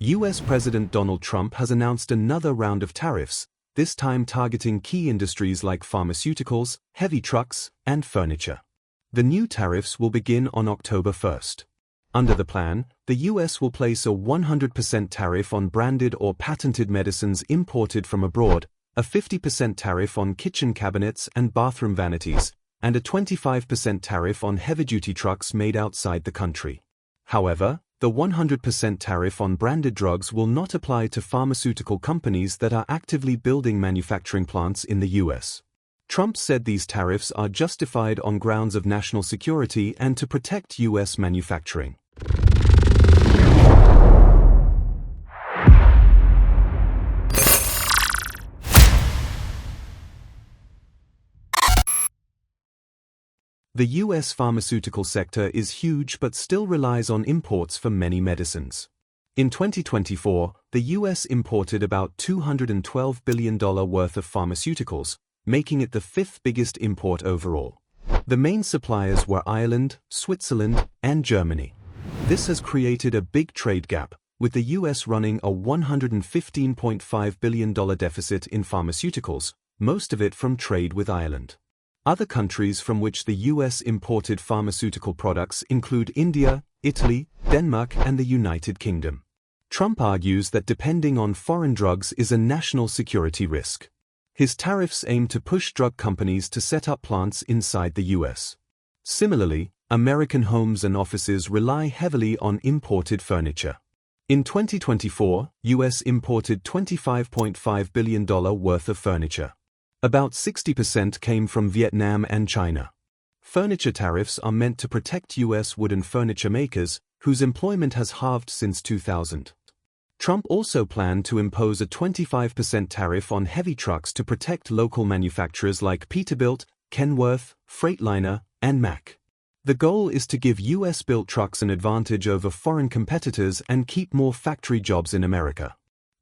US President Donald Trump has announced another round of tariffs, this time targeting key industries like pharmaceuticals, heavy trucks, and furniture. The new tariffs will begin on October 1st. Under the plan, the US will place a 100% tariff on branded or patented medicines imported from abroad, a 50% tariff on kitchen cabinets and bathroom vanities, and a 25% tariff on heavy-duty trucks made outside the country. However, the 100% tariff on branded drugs will not apply to pharmaceutical companies that are actively building manufacturing plants in the US. Trump said these tariffs are justified on grounds of national security and to protect US manufacturing. The US pharmaceutical sector is huge but still relies on imports for many medicines. In 2024, the US imported about $212 billion worth of pharmaceuticals, making it the fifth biggest import overall. The main suppliers were Ireland, Switzerland, and Germany. This has created a big trade gap, with the US running a $115.5 billion deficit in pharmaceuticals, most of it from trade with Ireland. Other countries from which the US imported pharmaceutical products include India, Italy, Denmark, and the United Kingdom. Trump argues that depending on foreign drugs is a national security risk. His tariffs aim to push drug companies to set up plants inside the US. Similarly, American homes and offices rely heavily on imported furniture. In 2024, US imported $25.5 billion worth of furniture. About 60% came from Vietnam and China. Furniture tariffs are meant to protect US wooden furniture makers, whose employment has halved since 2000. Trump also planned to impose a 25% tariff on heavy trucks to protect local manufacturers like Peterbilt, Kenworth, Freightliner, and Mack. The goal is to give US-built trucks an advantage over foreign competitors and keep more factory jobs in America.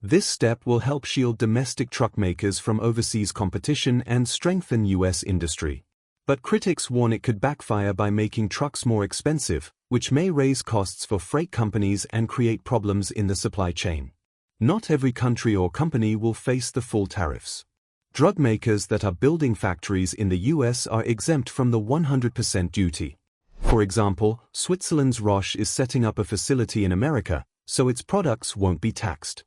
This step will help shield domestic truck makers from overseas competition and strengthen US industry. But critics warn it could backfire by making trucks more expensive, which may raise costs for freight companies and create problems in the supply chain. Not every country or company will face the full tariffs. Drug makers that are building factories in the US are exempt from the 100% duty. For example, Switzerland's Roche is setting up a facility in America, so its products won't be taxed.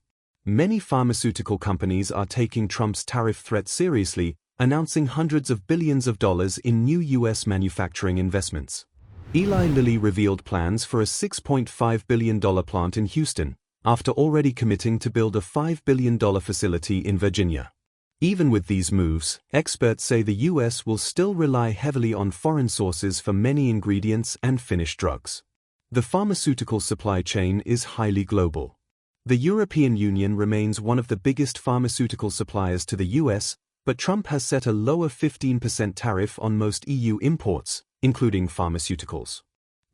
Many pharmaceutical companies are taking Trump's tariff threat seriously, announcing hundreds of billions of dollars in new US manufacturing investments. Eli Lilly revealed plans for a $6.5 billion plant in Houston, after already committing to build a $5 billion facility in Virginia. Even with these moves, experts say the US will still rely heavily on foreign sources for many ingredients and finished drugs. The pharmaceutical supply chain is highly global. The European Union remains one of the biggest pharmaceutical suppliers to the US, but Trump has set a lower 15% tariff on most EU imports, including pharmaceuticals.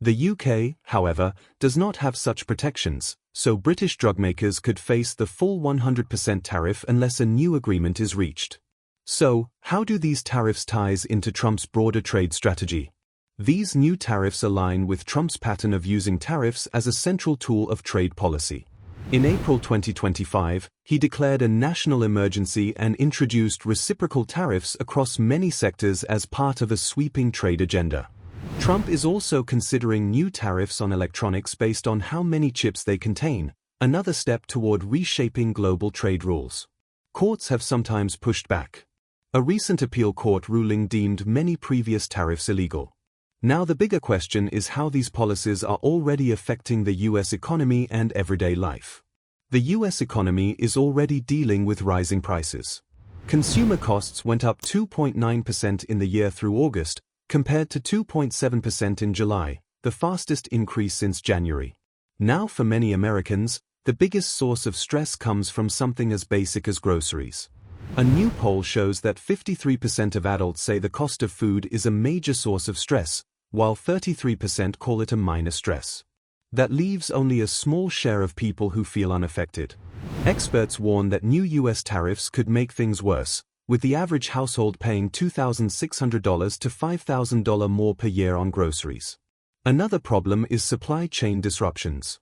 The UK, however, does not have such protections, so British drug makers could face the full 100% tariff unless a new agreement is reached. So, how do these tariffs tie into Trump's broader trade strategy? These new tariffs align with Trump's pattern of using tariffs as a central tool of trade policy. In April 2025, he declared a national emergency and introduced reciprocal tariffs across many sectors as part of a sweeping trade agenda. Trump is also considering new tariffs on electronics based on how many chips they contain, another step toward reshaping global trade rules. Courts have sometimes pushed back. A recent appeal court ruling deemed many previous tariffs illegal. Now the bigger question is how these policies are already affecting the US economy and everyday life. The US economy is already dealing with rising prices. Consumer costs went up 2.9% in the year through August, compared to 2.7% in July, the fastest increase since January. Now for many Americans, the biggest source of stress comes from something as basic as groceries. A new poll shows that 53% of adults say the cost of food is a major source of stress, while 33% call it a minor stress. That leaves only a small share of people who feel unaffected. Experts warn that new US tariffs could make things worse, with the average household paying $2,600 to $5,000 more per year on groceries. Another problem is supply chain disruptions.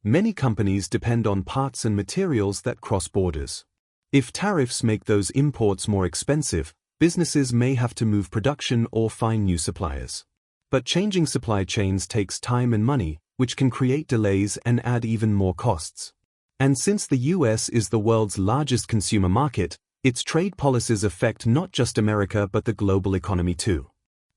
Many companies depend on parts and materials that cross borders. If tariffs make those imports more expensive, businesses may have to move production or find new suppliers. But changing supply chains takes time and money, which can create delays and add even more costs. And since the US is the world's largest consumer market, its trade policies affect not just America but the global economy too.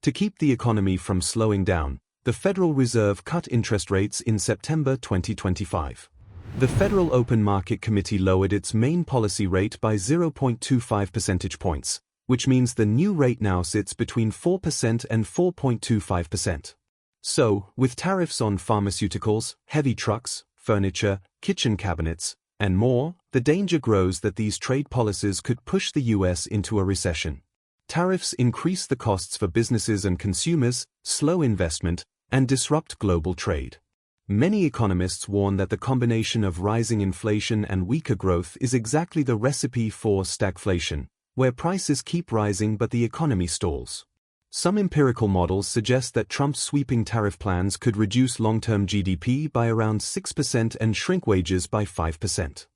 To keep the economy from slowing down, the Federal Reserve cut interest rates in September 2025. The Federal Open Market Committee lowered its main policy rate by 0.25 percentage points, which means the new rate now sits between 4% and 4.25%. So, with tariffs on pharmaceuticals, heavy trucks, furniture, kitchen cabinets, and more, the danger grows that these trade policies could push the US into a recession. Tariffs increase the costs for businesses and consumers, slow investment, and disrupt global trade. Many economists warn that the combination of rising inflation and weaker growth is exactly the recipe for stagflation, where prices keep rising but the economy stalls. Some empirical models suggest that Trump's sweeping tariff plans could reduce long-term GDP by around 6% and shrink wages by 5%.